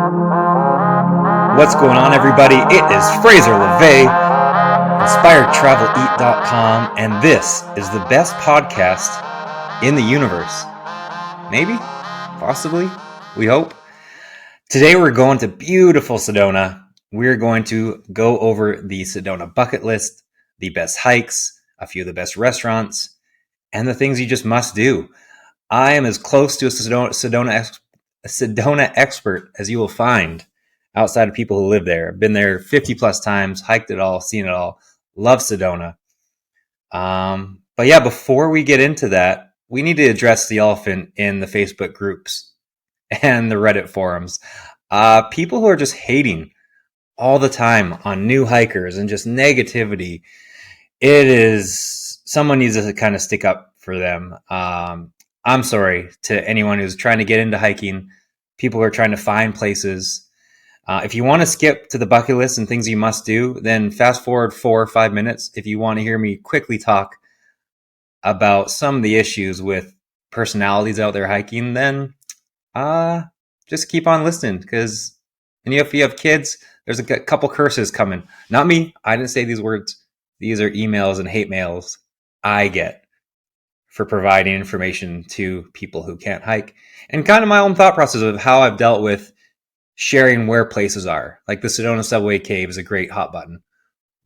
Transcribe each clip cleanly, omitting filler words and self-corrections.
What's going on, everybody? It is Fraser Laveay, InspiredTravelEat.com, and this is the best podcast in the universe. Maybe? Possibly? We hope. Today we're going to beautiful Sedona. We're going to go over the Sedona bucket list, the best hikes, a few of the best restaurants, and the things you just must do. I am as close to a Sedona expert as you will find outside of people who live there. I've been there 50 plus times, hiked it all, seen it all, love Sedona. But yeah, before we get into that, we need to address the elephant in the Facebook groups and the Reddit forums. People who are just hating all the time on new hikers and just negativity. Someone needs to kind of stick up for them. I'm sorry to anyone who's trying to get into hiking, people who are trying to find places. If you want to skip to the bucket list and things you must do, then fast forward 4 or 5 minutes. If you want to hear me quickly talk about some of the issues with personalities out there hiking, then just keep on listening. Because if you have kids, there's a couple curses coming. Not me. I didn't say these words. These are emails and hate mails I get for providing information to people who can't hike, and kind of my own thought process of how I've dealt with sharing where places are. Like the Sedona Subway Cave is a great hot button.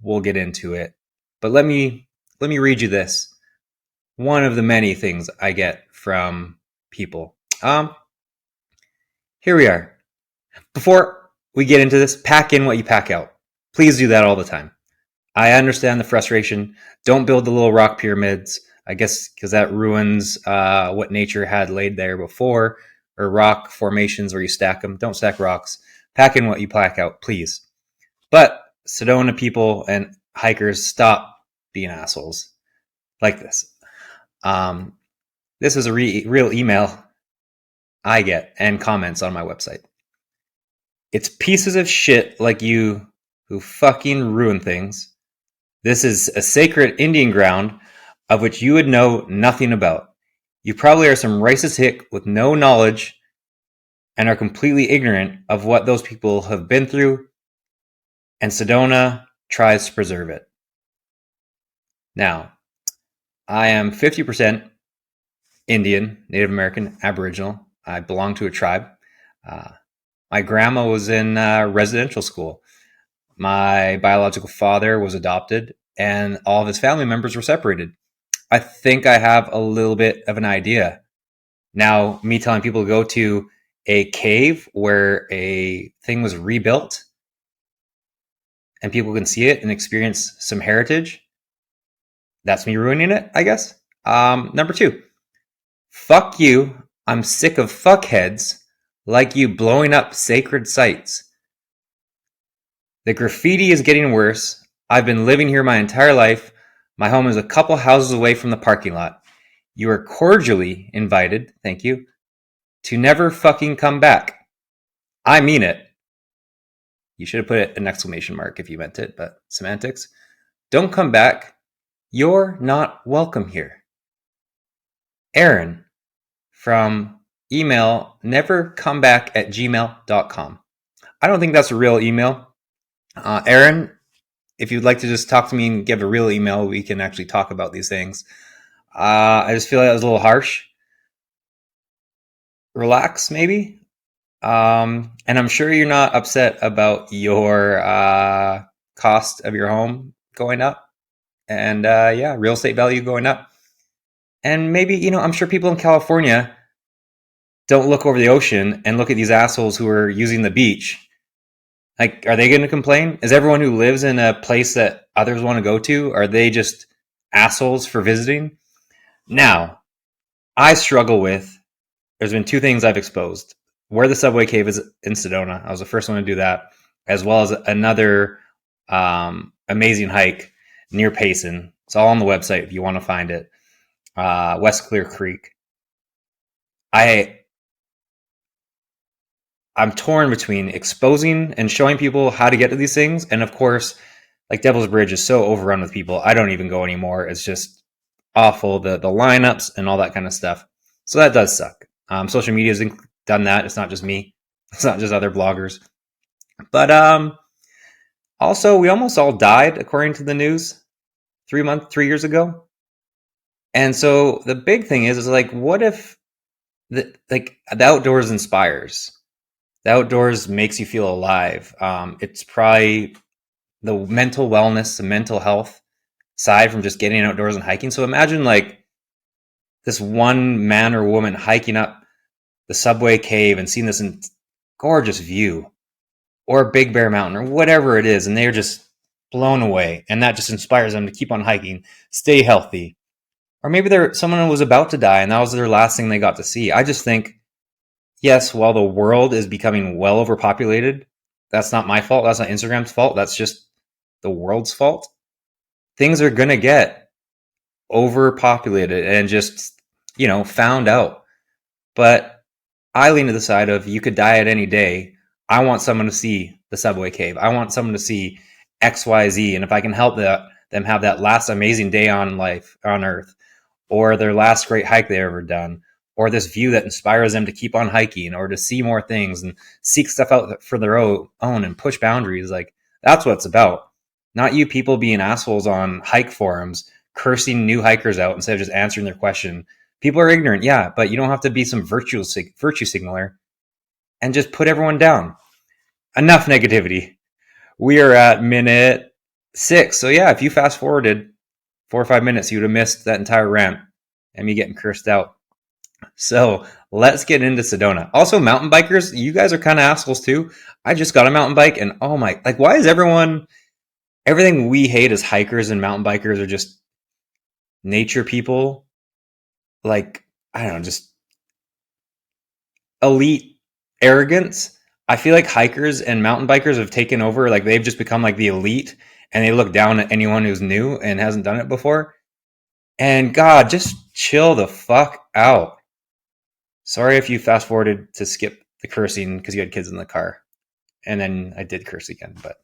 We'll get into it. But let me read you this. One of the many things I get from people. Here we are. Before we get into this, pack in what you pack out. Please do that all the time. I understand the frustration. Don't build the little rock pyramids. I guess because that ruins what nature had laid there before, or rock formations where you stack them. Don't stack rocks. Pack in what you pack out, please. But Sedona people and hikers, stop being assholes like this. This is a real email I get and comments on my website. It's pieces of shit like you who fucking ruin things. This is a sacred Indian ground of which you would know nothing about. You probably are some racist hick with no knowledge and are completely ignorant of what those people have been through, and Sedona tries to preserve it. Now, I am 50% Indian, Native American, Aboriginal. I belong to a tribe. My grandma was in residential school. My biological father was adopted, and all of his family members were separated. I think I have a little bit of an idea. Now, me telling people to go to a cave where a thing was rebuilt and people can see it and experience some heritage, that's me ruining it, I guess. Number 2, fuck you. I'm sick of fuckheads like you blowing up sacred sites. The graffiti is getting worse. I've been living here my entire life. My home is a couple houses away from the parking lot. You are cordially invited, thank you, to never fucking come back. I mean it. You should have put an exclamation mark if you meant it, but semantics. Don't come back. You're not welcome here. Aaron from email nevercomeback@gmail.com. I don't think that's a real email. Aaron, if you'd like to just talk to me and give a real email, we can actually talk about these things. I just feel like that was a little harsh. Relax, maybe. And I'm sure you're not upset about your cost of your home going up. And real estate value going up. And maybe, I'm sure people in California don't look over the ocean and look at these assholes who are using the beach. Like, are they going to complain? Is everyone who lives in a place that others want to go to, are they just assholes for visiting? Now, I struggle with, there's been 2 things I've exposed. Where the Subway Cave is in Sedona. I was the first one to do that, as well as another amazing hike near Payson. It's all on the website if you want to find it. West Clear Creek. I'm torn between exposing and showing people how to get to these things. And of course, like Devil's Bridge is so overrun with people. I don't even go anymore. It's just awful. The lineups and all that kind of stuff. So that does suck. Social media has done that. It's not just me. It's not just other bloggers. But also, we almost all died, according to the news, 3 years ago. And so the big thing is like, what if the outdoors inspires? The outdoors makes you feel alive. It's probably the mental wellness, the mental health side from just getting outdoors and hiking. So imagine like this one man or woman hiking up the Subway Cave and seeing this gorgeous view, or Big Bear Mountain, or whatever it is, and they're just blown away, and that just inspires them to keep on hiking, stay healthy. Or maybe someone was about to die and that was their last thing they got to see. I just think, yes, while the world is becoming well overpopulated, that's not my fault. That's not Instagram's fault. That's just the world's fault. Things are going to get overpopulated and just, found out. But I lean to the side of you could die at any day. I want someone to see the Subway Cave. I want someone to see XYZ. And if I can help them have that last amazing day on Earth, or their last great hike they've ever done, or this view that inspires them to keep on hiking, or to see more things and seek stuff out for their own and push boundaries, like that's what it's about. Not you people being assholes on hike forums, cursing new hikers out instead of just answering their question. People are ignorant, yeah, but you don't have to be some virtue signaler and just put everyone down. Enough negativity. We are at minute 6. So yeah, if you fast forwarded 4 or 5 minutes, you would have missed that entire rant and me getting cursed out. So let's get into Sedona. Also, mountain bikers, you guys are kind of assholes too. I just got a mountain bike, and oh my, like, why is everything we hate as hikers and mountain bikers are just nature people? Like, I don't know, just elite arrogance. I feel like hikers and mountain bikers have taken over. Like, they've just become like the elite, and they look down at anyone who's new and hasn't done it before. And God, just chill the fuck out. Sorry if you fast forwarded to skip the cursing because you had kids in the car. And then I did curse again, but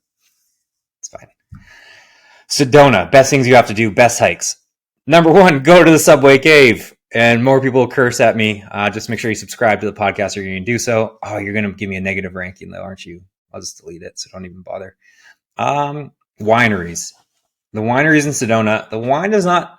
it's fine. Sedona, best things you have to do, best hikes. Number 1, go to the Subway Cave. And more people curse at me. Just make sure you subscribe to the podcast or you're going to do so. Oh, you're going to give me a negative ranking though, aren't you? I'll just delete it, so don't even bother. Wineries. The wineries in Sedona, the wine is not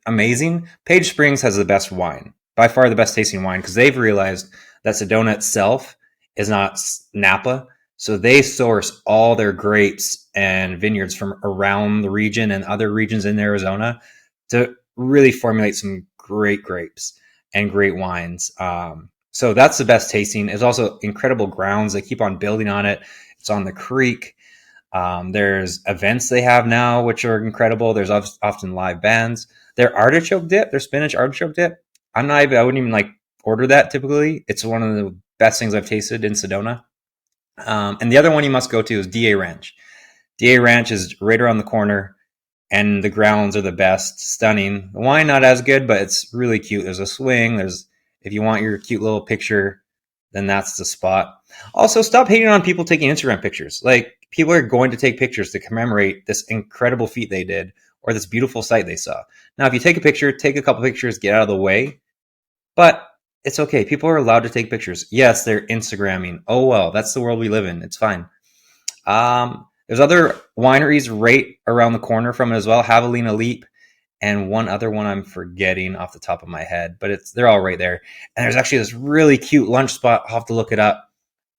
amazing. Page Springs has the best wine, by far the best tasting wine, because they've realized that Sedona itself is not Napa. So they source all their grapes and vineyards from around the region and other regions in Arizona to really formulate some great grapes and great wines. So that's the best tasting. It's also incredible grounds. They keep on building on it. It's on the creek. There's events they have now, which are incredible. There's often live bands. Their artichoke dip, their spinach artichoke dip, I wouldn't even like order that typically. It's one of the best things I've tasted in Sedona. And the other one you must go to is DA Ranch. DA Ranch is right around the corner, and the grounds are the best. Stunning. The wine not as good, but it's really cute. There's a swing. If you want your cute little picture, then that's the spot. Also, stop hating on people taking Instagram pictures. Like, people are going to take pictures to commemorate this incredible feat they did or this beautiful sight they saw. Now, if you take a picture, take a couple pictures, get out of the way. But it's okay. People are allowed to take pictures. Yes, they're Instagramming. Oh, well, that's the world we live in. It's fine. There's other wineries right around the corner from it as well. Javelina Leap and one other one I'm forgetting off the top of my head, but they're all right there. And there's actually this really cute lunch spot. I'll have to look it up.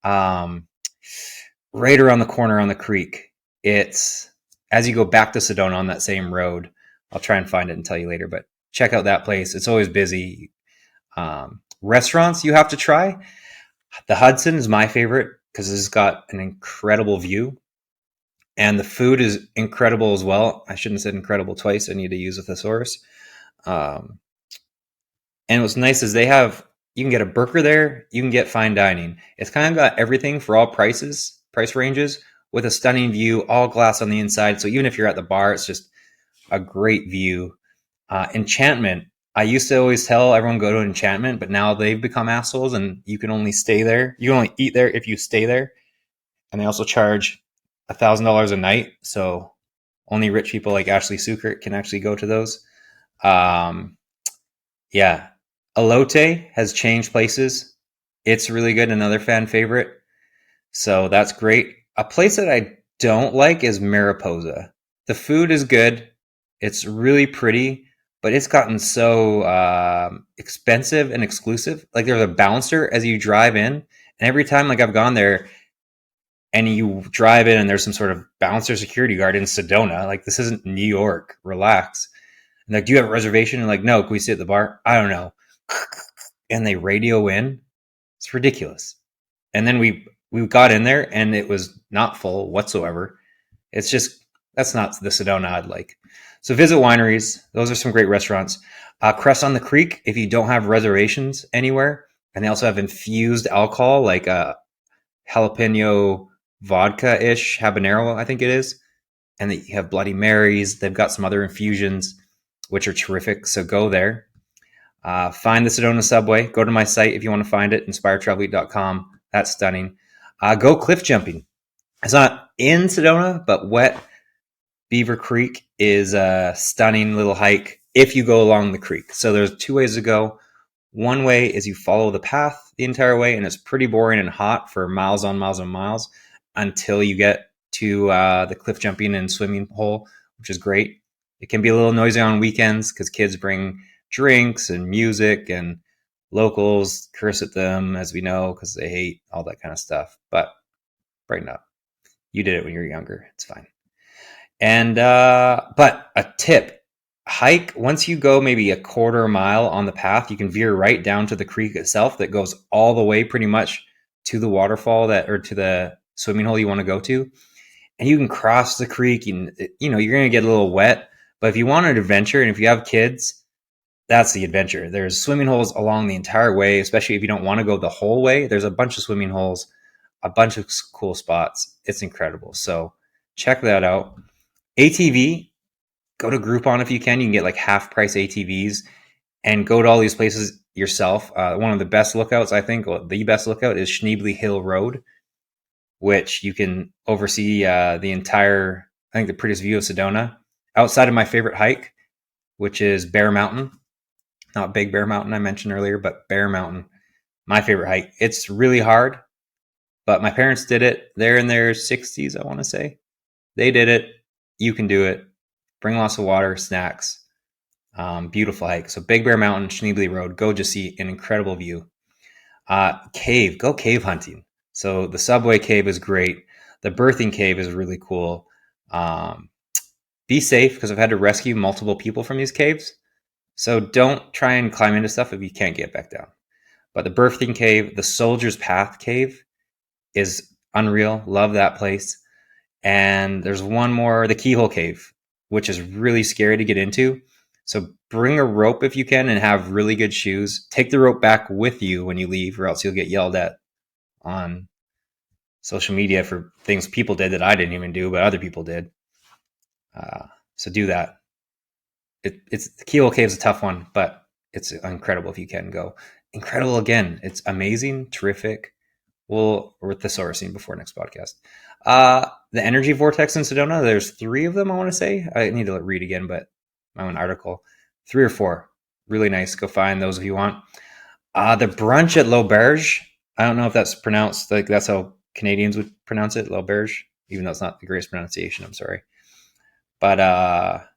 Right around the corner on the creek. It's as you go back to Sedona on that same road. I'll try and find it and tell you later, but check out that place. It's always busy. Restaurants you have to try. The Hudson is my favorite because it's got an incredible view. And the food is incredible as well. I shouldn't have said incredible twice. I need to use a thesaurus. And what's nice is you can get a burger there. You can get fine dining. It's kind of got everything for all price ranges, with a stunning view, all glass on the inside. So even if you're at the bar, it's just a great view. Enchantment. I used to always tell everyone go to Enchantment, but now they've become assholes and you can only stay there. You can only eat there if you stay there. And they also charge $1,000 a night. So only rich people like Ashley Sukert can actually go to those. Yeah. Elote has changed places. It's really good. Another fan favorite. So that's great. A place that I don't like is Mariposa. The food is good. It's really pretty, but it's gotten so expensive and exclusive. Like there's a bouncer as you drive in, and every time like I've gone there, and you drive in and there's some sort of bouncer security guard in Sedona. Like this isn't New York. Relax. And like, do you have a reservation? And like, no. Can we sit at the bar? I don't know. And they radio in. It's ridiculous. And then we got in there and it was not full whatsoever. It's just that's not the Sedona I'd like. So visit wineries. Those are some great restaurants. Crest on the Creek if you don't have reservations anywhere, and they also have infused alcohol like jalapeno vodka ish habanero, I think it is, and you have Bloody Marys. They've got some other infusions which are terrific. So go there. Find the Sedona subway. Go to my site if you want to find it, inspiredtravelweek.com. That's stunning. Go cliff jumping. It's not in Sedona, but Wet Beaver Creek is a stunning little hike if you go along the creek. So there's two ways to go. One way is you follow the path the entire way, and it's pretty boring and hot for miles on miles and miles until you get to the cliff jumping and swimming hole, which is great. It can be a little noisy on weekends because kids bring drinks and music, and locals curse at them, as we know, because they hate all that kind of stuff. But brighten up. You did it when you were younger. It's fine. And but a tip: hike once you go maybe a quarter mile on the path, you can veer right down to the creek itself that goes all the way pretty much to the waterfall or to the swimming hole you want to go to, and you can cross the creek. And you're going to get a little wet, but if you want an adventure and if you have kids, that's the adventure. There's swimming holes along the entire way, especially if you don't want to go the whole way. There's a bunch of swimming holes, a bunch of cool spots. It's incredible. So check that out. ATV, go to Groupon if you can. You can get like half price ATVs and go to all these places yourself. One of the best lookouts, I think, the best lookout is Schneebly Hill Road, which you can oversee the entire, I think the prettiest view of Sedona outside of my favorite hike, which is Bear Mountain. Not Big Bear Mountain I mentioned earlier, but Bear Mountain, my favorite hike. It's really hard, but my parents did it. They're in their 60s, I want to say. They did it. You can do it. Bring lots of water, snacks. Beautiful hike. So Big Bear Mountain, Schneebly Road. Go just see an incredible view. Cave. Go cave hunting. So the Subway Cave is great. The Birthing Cave is really cool. Be safe because I've had to rescue multiple people from these caves. So don't try and climb into stuff if you can't get back down. But the Birthing Cave, the Soldier's Path Cave is unreal. Love that place. And there's one more, the Keyhole Cave, which is really scary to get into. So bring a rope if you can and have really good shoes. Take the rope back with you when you leave, or else you'll get yelled at on social media for things people did that I didn't even do, but other people did. So do that. It's the Keyhole Cave is a tough one, but it's incredible if you can go. Incredible again. It's amazing, terrific. We'll thesaurus before next podcast. The Energy Vortex in Sedona, there's 3 of them, I want to say. I need to read again, but my own article. 3 or 4. Really nice. Go find those if you want. The brunch at L'Auberge. I don't know if that's pronounced, like that's how Canadians would pronounce it, L'Auberge, even though it's not the greatest pronunciation, I'm sorry. But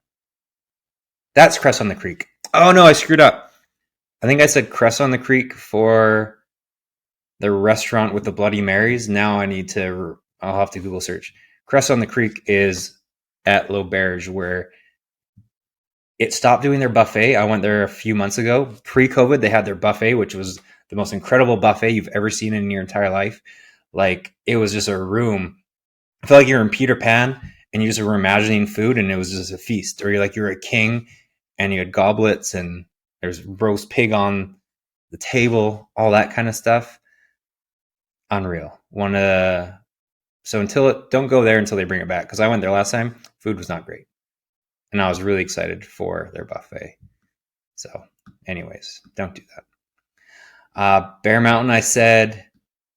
that's Crest on the Creek. Oh no, I screwed up. I think I said Crest on the Creek for the restaurant with the Bloody Marys. Now I'll have to Google search. Crest on the Creek is at L'Auberge, where it stopped doing their buffet. I went there a few months ago. Pre-COVID, they had their buffet, which was the most incredible buffet you've ever seen in your entire life. Like, it was just a room. I felt like you were in Peter Pan and you just were imagining food, and it was just a feast. Or you're a king and you had goblets and there's roast pig on the table, all that kind of stuff. Unreal. So don't go there until they bring it back, because I went there last time. Food was not great. And I was really excited for their buffet. So anyways, don't do that. Bear Mountain, I said.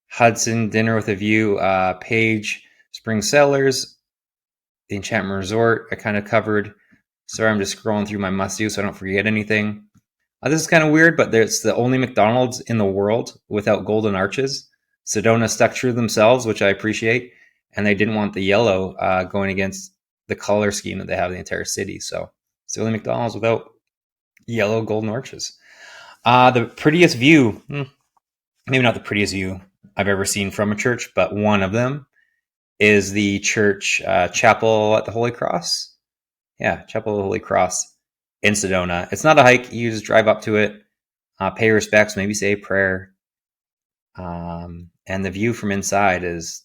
Hudson, Dinner with a View. Page, Spring Cellars. The Enchantment Resort, I kind of covered. Sorry, I'm just scrolling through my must-do so I don't forget anything. This is kind of weird, but it's the only McDonald's in the world without golden arches. Sedona stuck true to themselves, which I appreciate, and they didn't want the yellow going against the color scheme that they have in the entire city. So it's the only McDonald's without yellow golden arches. The prettiest view, maybe not the prettiest view I've ever seen from a church, but one of them is the church chapel at the Holy Cross. Yeah, Chapel of the Holy Cross in Sedona. It's not a hike. You just drive up to it, pay respects, maybe say a prayer. And the view from inside is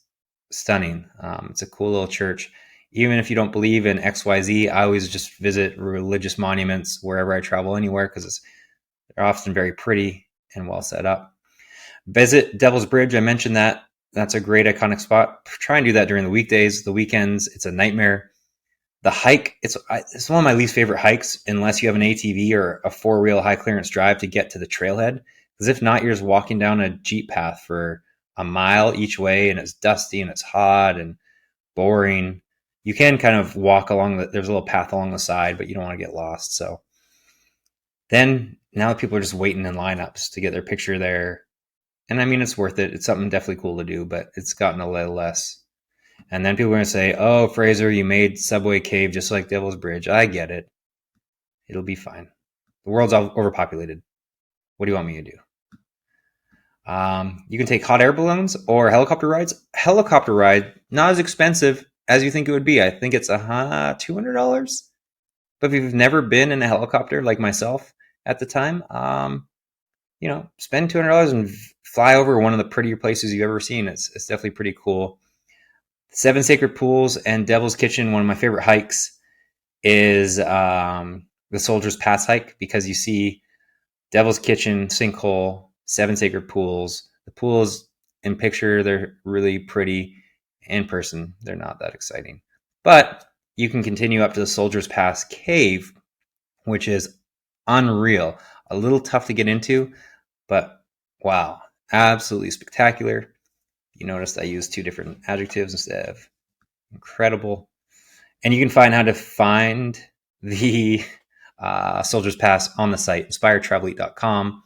stunning. It's a cool little church. Even if you don't believe in XYZ, I always just visit religious monuments wherever I travel anywhere because they're often very pretty and well set up. Visit Devil's Bridge. I mentioned that. That's a great iconic spot. Try and do that during the weekdays. The weekends, it's a nightmare. The hike, it's one of my least favorite hikes unless you have an ATV or a four-wheel high-clearance drive to get to the trailhead. Because if not, you're just walking down a Jeep path for a mile each way, and it's dusty and it's hot and boring. You can kind of walk along there's a little path along the side, but you don't want to get lost. So then now people are just waiting in lineups to get their picture there. And I mean, it's worth it. It's something definitely cool to do, but it's gotten a little less. And then people are going to say, oh, Fraser, you made Subway Cave just like Devil's Bridge. I get it. It'll be fine. The world's overpopulated. What do you want me to do? You can take hot air balloons or helicopter rides. Helicopter ride, not as expensive as you think it would be. I think it's $200. But if you've never been in a helicopter like myself at the time, spend $200 and fly over one of the prettier places you've ever seen. It's definitely pretty cool. 7 Sacred Pools and Devil's Kitchen, one of my favorite hikes, is the Soldier's Pass hike because you see Devil's Kitchen, Sinkhole, 7 Sacred Pools. The pools in picture, they're really pretty. In person, they're not that exciting. But you can continue up to the Soldier's Pass cave, which is unreal. A little tough to get into, but wow, absolutely spectacular. You noticed I used 2 different adjectives instead of incredible. And you can find how to find the Soldier's Pass on the site, inspiredtravelite.com,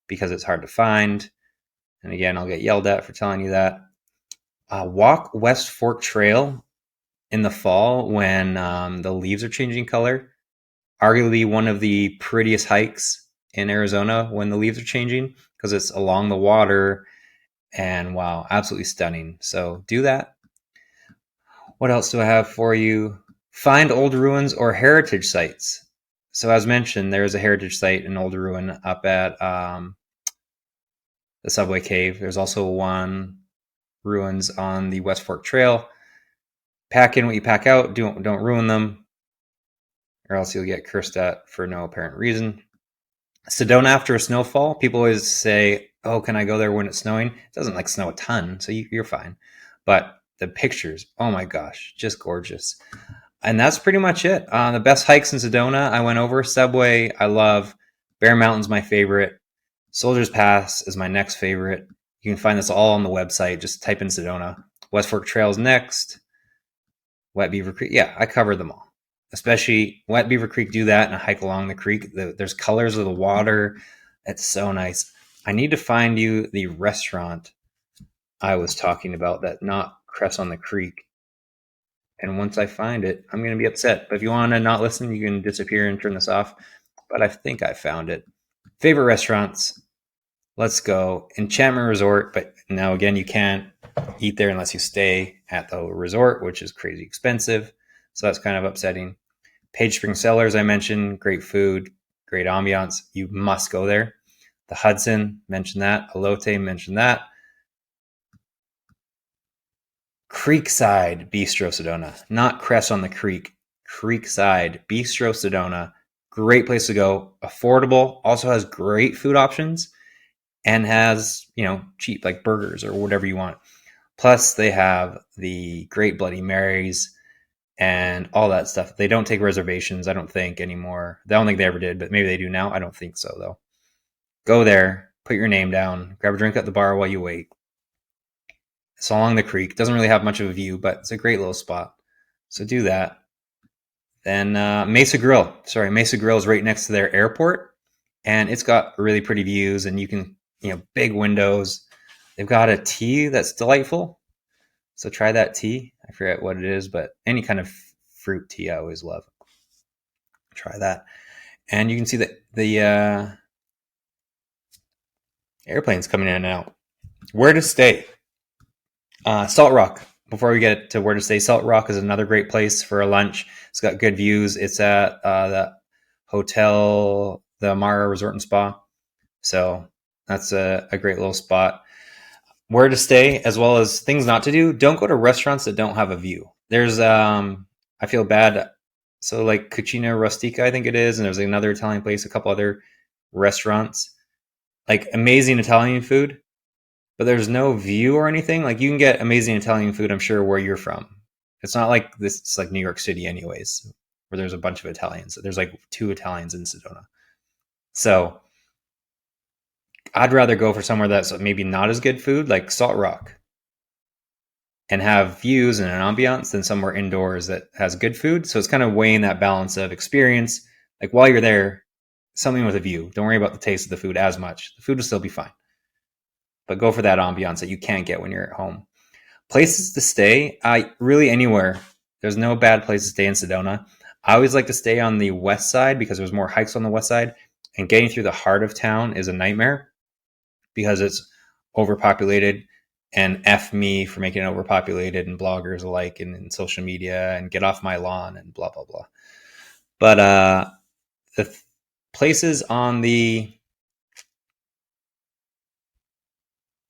because it's hard to find. And again, I'll get yelled at for telling you that. Walk West Fork Trail in the fall when the leaves are changing color. Arguably one of the prettiest hikes in Arizona when the leaves are changing because it's along the water. And wow, absolutely stunning. So do that. What else do I have for you? Find old ruins or heritage sites. So as mentioned, there's a heritage site, an old ruin up at the Subway Cave. There's also one ruins on the West Fork Trail. Pack in what you pack out. Don't ruin them, or else you'll get cursed at for no apparent reason. Sedona after a snowfall. People always say, oh, can I go there when it's snowing? It doesn't snow a ton, so you're fine. But the pictures, oh my gosh, just gorgeous. And that's pretty much it. The best hikes in Sedona I went over. Subway, I love. Bear Mountain's my favorite. Soldier's Pass is my next favorite. You can find this all on the website. Just type in Sedona. West Fork Trail's next. Wet Beaver Creek. Yeah, I covered them all. Especially Wet Beaver Creek, do that and hike along the creek. There's colors of the water. It's so nice. I need to find you the restaurant I was talking about that not Cress on the Creek. And once I find it, I'm going to be upset. But if you want to not listen, you can disappear and turn this off. But I think I found it. Favorite restaurants. Let's go. Enchantment Resort. But now, again, you can't eat there unless you stay at the resort, which is crazy expensive. So that's kind of upsetting. Page Spring Cellars, I mentioned. Great food, great ambiance. You must go there. The Hudson, mentioned that. Elote, mentioned that. Creekside Bistro Sedona, not Cress on the Creek. Creekside Bistro Sedona, great place to go. Affordable, also has great food options, and has cheap burgers or whatever you want. Plus, they have the great Bloody Marys and all that stuff. They don't take reservations, I don't think anymore. I don't think they ever did, but maybe they do now. I don't think so though. Go there, put your name down, grab a drink at the bar while you wait. It's along the creek. Doesn't really have much of a view, but it's a great little spot. So do that. Then Mesa Grill. Mesa Grill is right next to their airport. and it's got really pretty views, and you can, big windows. They've got a tea that's delightful, so try that tea. I forget what it is, but any kind of fruit tea I always love. Try that, and you can see that the airplanes coming in and out. Where to stay? Salt Rock. Before we get to where to stay, Salt Rock is another great place for a lunch. It's got good views. It's at the hotel, the Amara Resort and Spa. So that's a great little spot. Where to stay, as well as things not to do. Don't go to restaurants that don't have a view. There's, I feel bad. So like Cucina Rustica, I think it is. And there's another Italian place, a couple other restaurants, like amazing Italian food, but there's no view or anything. Like you can get amazing Italian food, I'm sure, where you're from. It's not like this. It's like New York City anyways, where there's a bunch of Italians. There's like 2 Italians in Sedona. So I'd rather go for somewhere that's maybe not as good food, like Salt Rock, and have views and an ambiance, than somewhere indoors that has good food. So it's kind of weighing that balance of experience. Like while you're there, something with a view. Don't worry about the taste of the food as much. The food will still be fine, but go for that ambiance that you can't get when you're at home. Places to stay, really anywhere. There's no bad place to stay in Sedona. I always like to stay on the west side because there's more hikes on the west side, and getting through the heart of town is a nightmare because it's overpopulated, and F me for making it overpopulated, and bloggers alike, and social media, and get off my lawn and blah, blah, blah. But the places on the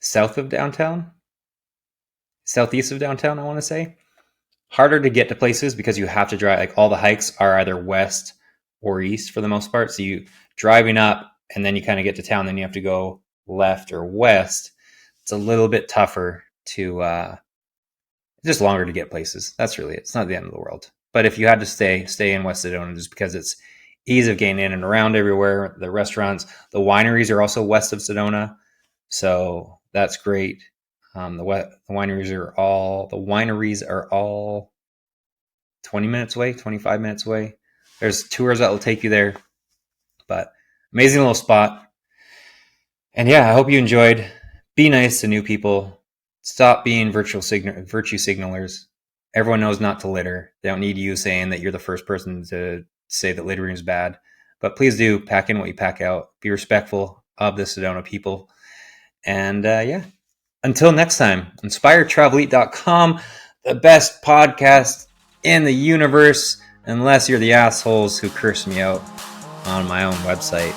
south of downtown, southeast of downtown, I want to say, harder to get to places because you have to drive. Like all the hikes are either west or east for the most part. So you driving up and then you kind of get to town, then you have to go left or west. It's a little bit tougher to, just longer to get places. That's really it. It's not the end of the world. But if you had to stay in West Sedona, just because it's ease of getting in and around everywhere. The restaurants, the wineries are also west of Sedona, so that's great. The wineries are all 20 minutes away, 25 minutes away. There's tours that will take you there, but amazing little spot. And yeah, I hope you enjoyed. Be nice to new people. Stop being virtue signalers. Everyone knows not to litter. They don't need you saying that you're the first person to say that littering is bad. But please do pack in what you pack out. Be respectful of the Sedona people. And yeah, until next time, inspiredtravelite.com, the best podcast in the universe, unless you're the assholes who curse me out on my own website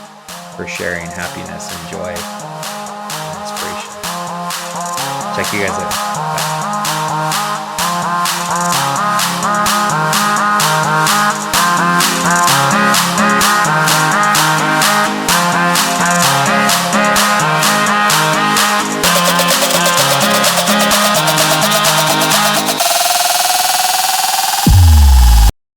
for sharing happiness and joy and inspiration. Check you guys out.